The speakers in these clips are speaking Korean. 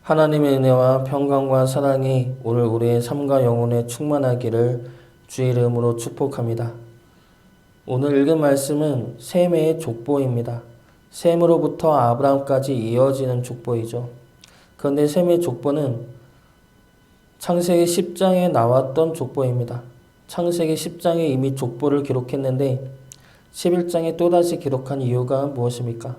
하나님의 은혜와 평강과 사랑이 오늘 우리의 삶과 영혼에 충만하기를 주의 이름으로 축복합니다. 오늘 읽은 말씀은 셈의 족보입니다. 셈으로부터 아브라함까지 이어지는 족보이죠. 그런데 셈의 족보는 창세기 10장에 나왔던 족보입니다. 창세기 10장에 이미 족보를 기록했는데 11장에 또다시 기록한 이유가 무엇입니까?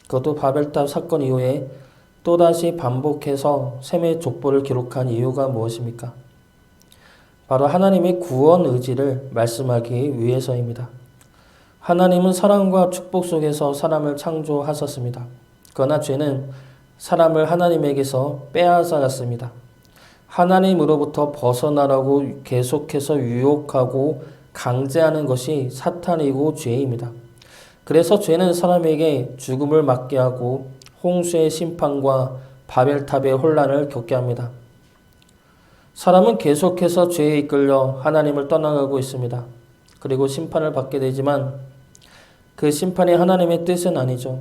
그것도 바벨탑 사건 이후에 또다시 반복해서 셈의 족보를 기록한 이유가 무엇입니까? 바로 하나님의 구원 의지를 말씀하기 위해서입니다. 하나님은 사랑과 축복 속에서 사람을 창조하셨습니다. 그러나 죄는 사람을 하나님에게서 빼앗아갔습니다. 하나님으로부터 벗어나라고 계속해서 유혹하고 강제하는 것이 사탄이고 죄입니다. 그래서 죄는 사람에게 죽음을 맞게 하고 홍수의 심판과 바벨탑의 혼란을 겪게 합니다. 사람은 계속해서 죄에 이끌려 하나님을 떠나가고 있습니다. 그리고 심판을 받게 되지만 그 심판이 하나님의 뜻은 아니죠.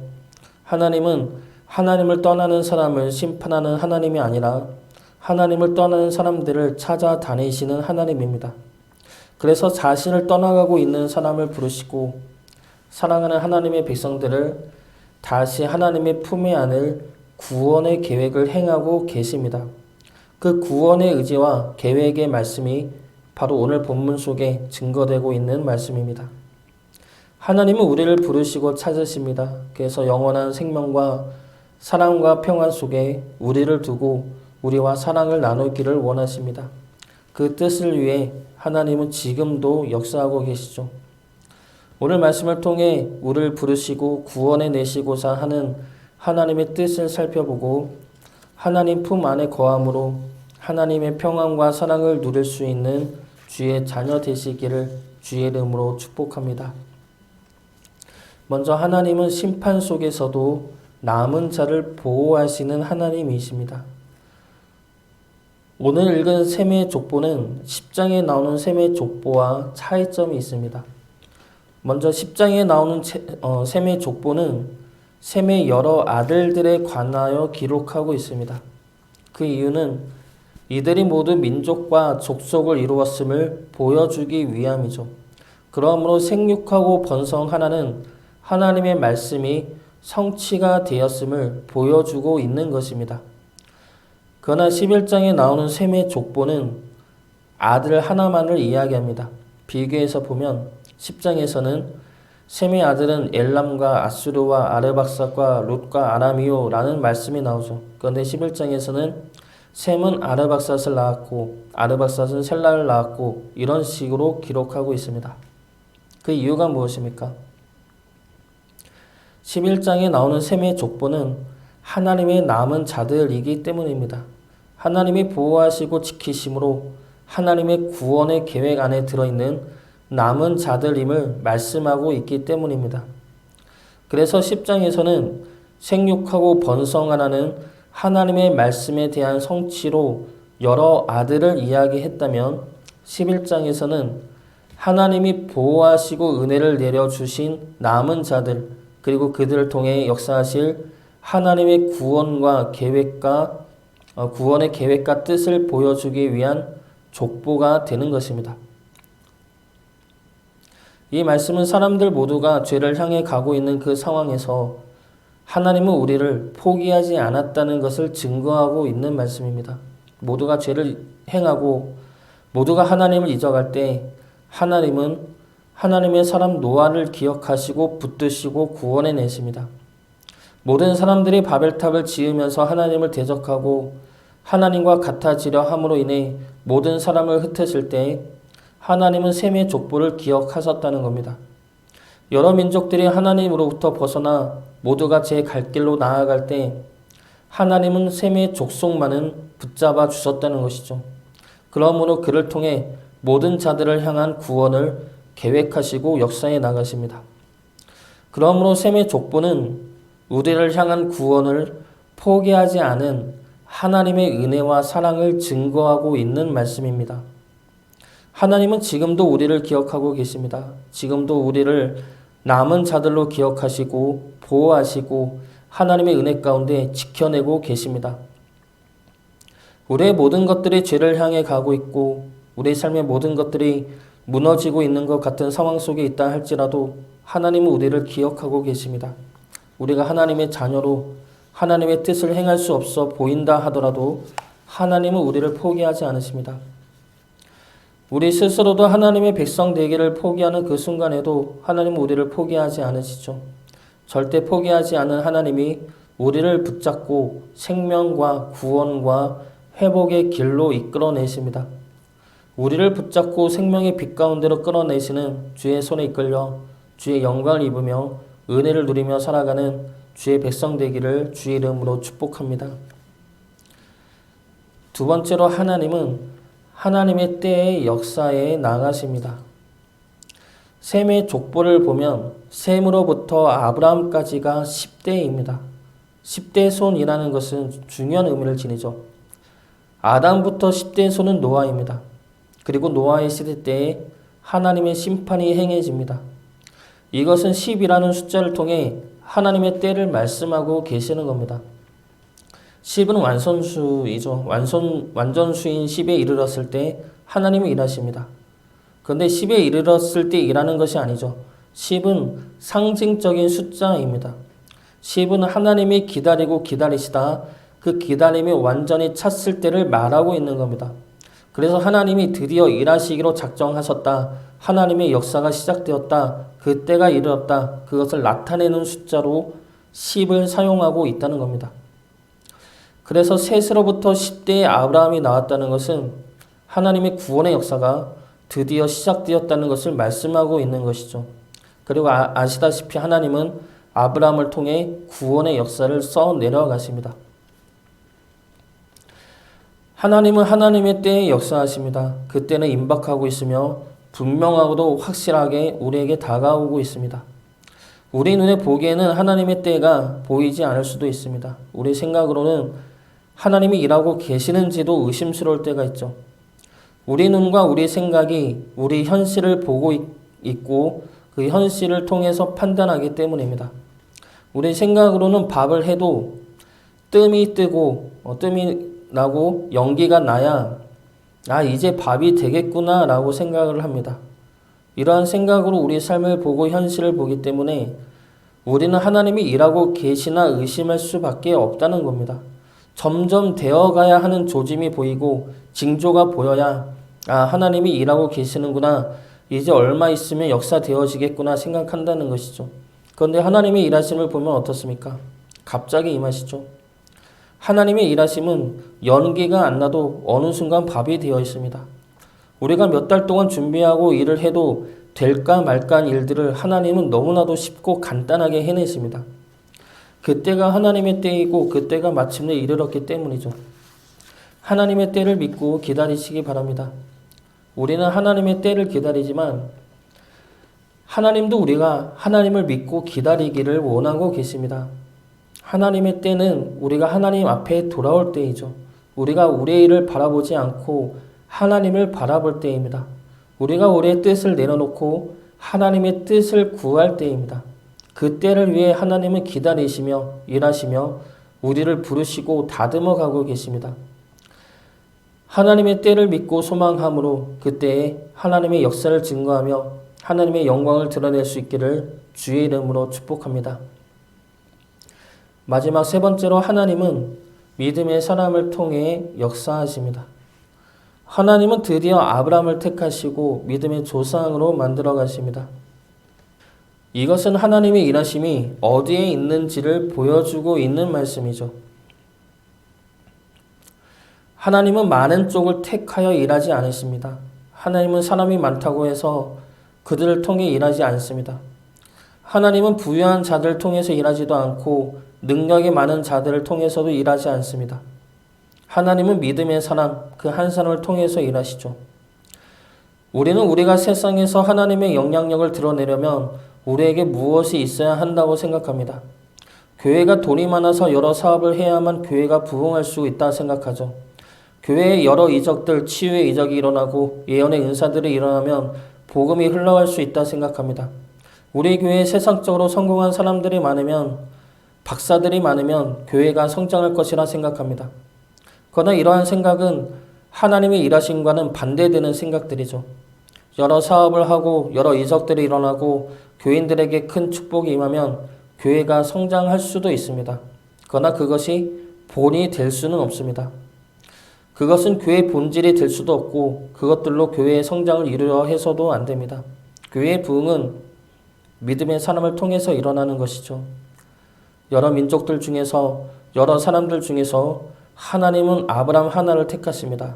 하나님은 하나님을 떠나는 사람을 심판하는 하나님이 아니라 하나님을 떠나는 사람들을 찾아다니시는 하나님입니다. 그래서 자신을 떠나가고 있는 사람을 부르시고 사랑하는 하나님의 백성들을 다시 하나님의 품에 안을 구원의 계획을 행하고 계십니다. 그 구원의 의지와 계획의 말씀이 바로 오늘 본문 속에 증거되고 있는 말씀입니다. 하나님은 우리를 부르시고 찾으십니다. 그래서 영원한 생명과 사랑과 평안 속에 우리를 두고 우리와 사랑을 나누기를 원하십니다. 그 뜻을 위해 하나님은 지금도 역사하고 계시죠. 오늘 말씀을 통해 우리를 부르시고 구원해 내시고자 하는 하나님의 뜻을 살펴보고 하나님 품 안에 거함으로 하나님의 평안과 사랑을 누릴 수 있는 주의 자녀 되시기를 주의 이름으로 축복합니다. 먼저 하나님은 심판 속에서도 남은 자를 보호하시는 하나님이십니다. 오늘 읽은 셈의 족보는 10장에 나오는 셈의 족보와 차이점이 있습니다. 먼저 10장에 나오는 셈의 족보는 셈의 여러 아들들에 관하여 기록하고 있습니다. 그 이유는 이들이 모두 민족과 족속을 이루었음을 보여주기 위함이죠. 그러므로 생육하고 번성하라는 하나님의 말씀이 성취가 되었음을 보여주고 있는 것입니다. 그러나 11장에 나오는 셈의 족보는 아들 하나만을 이야기합니다. 비교해서 보면 10장에서는 셈의 아들은 엘람과 아수르와 아르박삭과 룻과 아람이요라는 말씀이 나오죠. 그런데 11장에서는 셈은 아르박삿을 낳았고 아르박삿은 셀라를 낳았고 이런 식으로 기록하고 있습니다. 그 이유가 무엇입니까? 11장에 나오는 셈의 족보는 하나님의 남은 자들이기 때문입니다. 하나님이 보호하시고 지키심으로 하나님의 구원의 계획 안에 들어있는 남은 자들임을 말씀하고 있기 때문입니다. 그래서 10장에서는 생육하고 번성하라는 하나님의 말씀에 대한 성취로 여러 아들을 이야기했다면 11장에서는 하나님이 보호하시고 은혜를 내려주신 남은 자들 그리고 그들을 통해 역사하실 하나님의 구원과 계획과 구원의 계획과 뜻을 보여주기 위한 족보가 되는 것입니다. 이 말씀은 사람들 모두가 죄를 향해 가고 있는 그 상황에서 하나님은 우리를 포기하지 않았다는 것을 증거하고 있는 말씀입니다. 모두가 죄를 행하고 모두가 하나님을 잊어갈 때 하나님은 하나님의 사람 노아를 기억하시고 붙드시고 구원해 내십니다. 모든 사람들이 바벨탑을 지으면서 하나님을 대적하고 하나님과 같아지려 함으로 인해 모든 사람을 흩으실 때 하나님은 셈의 족보를 기억하셨다는 겁니다. 여러 민족들이 하나님으로부터 벗어나 모두가 제 갈 길로 나아갈 때 하나님은 셈의 족속만은 붙잡아 주셨다는 것이죠. 그러므로 그를 통해 모든 자들을 향한 구원을 계획하시고 역사해 나가십니다. 그러므로 셈의 족보는 우리를 향한 구원을 포기하지 않은 하나님의 은혜와 사랑을 증거하고 있는 말씀입니다. 하나님은 지금도 우리를 기억하고 계십니다. 지금도 우리를 남은 자들로 기억하시고 보호하시고 하나님의 은혜 가운데 지켜내고 계십니다. 우리의 모든 것들이 죄를 향해 가고 있고 우리 삶의 모든 것들이 무너지고 있는 것 같은 상황 속에 있다 할지라도 하나님은 우리를 기억하고 계십니다. 우리가 하나님의 자녀로 하나님의 뜻을 행할 수 없어 보인다 하더라도 하나님은 우리를 포기하지 않으십니다. 우리 스스로도 하나님의 백성 되기를 포기하는 그 순간에도 하나님은 우리를 포기하지 않으시죠. 절대 포기하지 않은 하나님이 우리를 붙잡고 생명과 구원과 회복의 길로 이끌어내십니다. 우리를 붙잡고 생명의 빛 가운데로 끌어내시는 주의 손에 이끌려 주의 영광을 입으며 은혜를 누리며 살아가는 주의 백성 되기를 주의 이름으로 축복합니다. 두 번째로 하나님은 하나님의 때의 역사에 나아가십니다. 셈의 족보를 보면 셈으로부터 아브라함까지가 10대입니다. 10대 손이라는 것은 중요한 의미를 지니죠. 아담부터 10대 손은 노아입니다. 그리고 노아의 시대 때에 하나님의 심판이 행해집니다. 이것은 10이라는 숫자를 통해 하나님의 때를 말씀하고 계시는 겁니다. 10은 완성수이죠. 완전수인 10에 이르렀을 때 하나님이 일하십니다. 그런데 10에 이르렀을 때 일하는 것이 아니죠. 10은 상징적인 숫자입니다. 10은 하나님이 기다리고 기다리시다 그 기다림이 완전히 찼을 때를 말하고 있는 겁니다. 그래서 하나님이 드디어 일하시기로 작정하셨다. 하나님의 역사가 시작되었다. 그때가 이르렀다. 그것을 나타내는 숫자로 10을 사용하고 있다는 겁니다. 그래서 셋으로부터 10대의 아브라함이 나왔다는 것은 하나님의 구원의 역사가 드디어 시작되었다는 것을 말씀하고 있는 것이죠. 그리고 아시다시피 하나님은 아브라함을 통해 구원의 역사를 써 내려가십니다. 하나님은 하나님의 때에 역사하십니다. 그때는 임박하고 있으며 분명하고도 확실하게 우리에게 다가오고 있습니다. 우리 눈에 보기에는 하나님의 때가 보이지 않을 수도 있습니다. 우리 생각으로는 하나님이 일하고 계시는지도 의심스러울 때가 있죠. 우리 눈과 우리 생각이 우리 현실을 보고 있고 그 현실을 통해서 판단하기 때문입니다. 우리 생각으로는 밥을 해도 뜸이 뜨고 뜸이 나고 연기가 나야 이제 밥이 되겠구나 라고 생각을 합니다. 이러한 생각으로 우리 삶을 보고 현실을 보기 때문에 우리는 하나님이 일하고 계시나 의심할 수밖에 없다는 겁니다. 점점 되어가야 하는 조짐이 보이고 징조가 보여야 하나님이 일하고 계시는구나, 이제 얼마 있으면 역사되어지겠구나 생각한다는 것이죠. 그런데 하나님의 일하심을 보면 어떻습니까? 갑자기 임하시죠. 하나님의 일하심은 연기가 안 나도 어느 순간 밥이 되어 있습니다. 우리가 몇 달 동안 준비하고 일을 해도 될까 말까한 일들을 하나님은 너무나도 쉽고 간단하게 해내십니다. 그때가 하나님의 때이고 그때가 마침내 이르렀기 때문이죠. 하나님의 때를 믿고 기다리시기 바랍니다. 우리는 하나님의 때를 기다리지만 하나님도 우리가 하나님을 믿고 기다리기를 원하고 계십니다. 하나님의 때는 우리가 하나님 앞에 돌아올 때이죠. 우리가 우리의 일을 바라보지 않고 하나님을 바라볼 때입니다. 우리가 우리의 뜻을 내려놓고 하나님의 뜻을 구할 때입니다. 그 때를 위해 하나님은 기다리시며 일하시며 우리를 부르시고 다듬어 가고 계십니다. 하나님의 때를 믿고 소망함으로 그때에 하나님의 역사를 증거하며 하나님의 영광을 드러낼 수 있기를 주의 이름으로 축복합니다. 마지막 세 번째로 하나님은 믿음의 사람을 통해 역사하십니다. 하나님은 드디어 아브라함을 택하시고 믿음의 조상으로 만들어 가십니다. 이것은 하나님의 일하심이 어디에 있는지를 보여주고 있는 말씀이죠. 하나님은 많은 쪽을 택하여 일하지 않으십니다. 하나님은 사람이 많다고 해서 그들을 통해 일하지 않습니다. 하나님은 부유한 자들을 통해서 일하지도 않고 능력이 많은 자들을 통해서도 일하지 않습니다. 하나님은 믿음의 사람, 그 한 사람을 통해서 일하시죠. 우리는 우리가 세상에서 하나님의 영향력을 드러내려면 우리에게 무엇이 있어야 한다고 생각합니다. 교회가 돈이 많아서 여러 사업을 해야만 교회가 부흥할 수 있다 생각하죠. 교회에 여러 이적들, 치유의 이적이 일어나고 예언의 은사들이 일어나면 복음이 흘러갈 수 있다 생각합니다. 우리 교회에 세상적으로 성공한 사람들이 많으면, 박사들이 많으면 교회가 성장할 것이라 생각합니다. 그러나 이러한 생각은 하나님의 일하심과는 반대되는 생각들이죠. 여러 사업을 하고 여러 이적들이 일어나고 교인들에게 큰 축복이 임하면 교회가 성장할 수도 있습니다. 그러나 그것이 본이 될 수는 없습니다. 그것은 교회의 본질이 될 수도 없고 그것들로 교회의 성장을 이루려 해서도 안 됩니다. 교회의 부흥은 믿음의 사람을 통해서 일어나는 것이죠. 여러 민족들 중에서 여러 사람들 중에서 하나님은 아브람 하나를 택하십니다.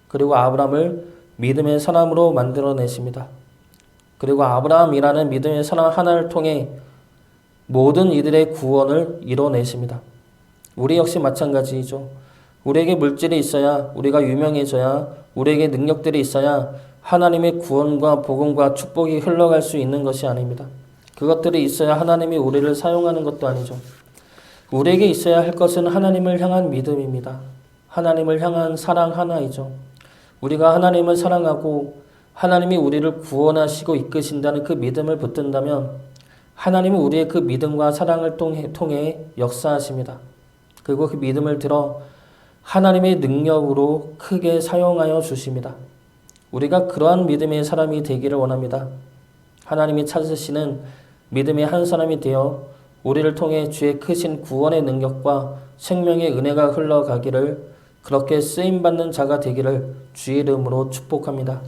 그리고 아브람을 믿음의 사람으로 만들어내십니다. 그리고 아브라함이라는 믿음의 사람 하나를 통해 모든 이들의 구원을 이뤄내십니다. 우리 역시 마찬가지이죠. 우리에게 물질이 있어야, 우리가 유명해져야, 우리에게 능력들이 있어야 하나님의 구원과 복음과 축복이 흘러갈 수 있는 것이 아닙니다. 그것들이 있어야 하나님이 우리를 사용하는 것도 아니죠. 우리에게 있어야 할 것은 하나님을 향한 믿음입니다. 하나님을 향한 사랑 하나이죠. 우리가 하나님을 사랑하고 하나님이 우리를 구원하시고 이끄신다는 그 믿음을 붙든다면 하나님은 우리의 그 믿음과 사랑을 통해 역사하십니다. 그리고 그 믿음을 들어 하나님의 능력으로 크게 사용하여 주십니다. 우리가 그러한 믿음의 사람이 되기를 원합니다. 하나님이 찾으시는 믿음의 한 사람이 되어 우리를 통해 주의 크신 구원의 능력과 생명의 은혜가 흘러가기를, 그렇게 쓰임받는 자가 되기를 주의 이름으로 축복합니다.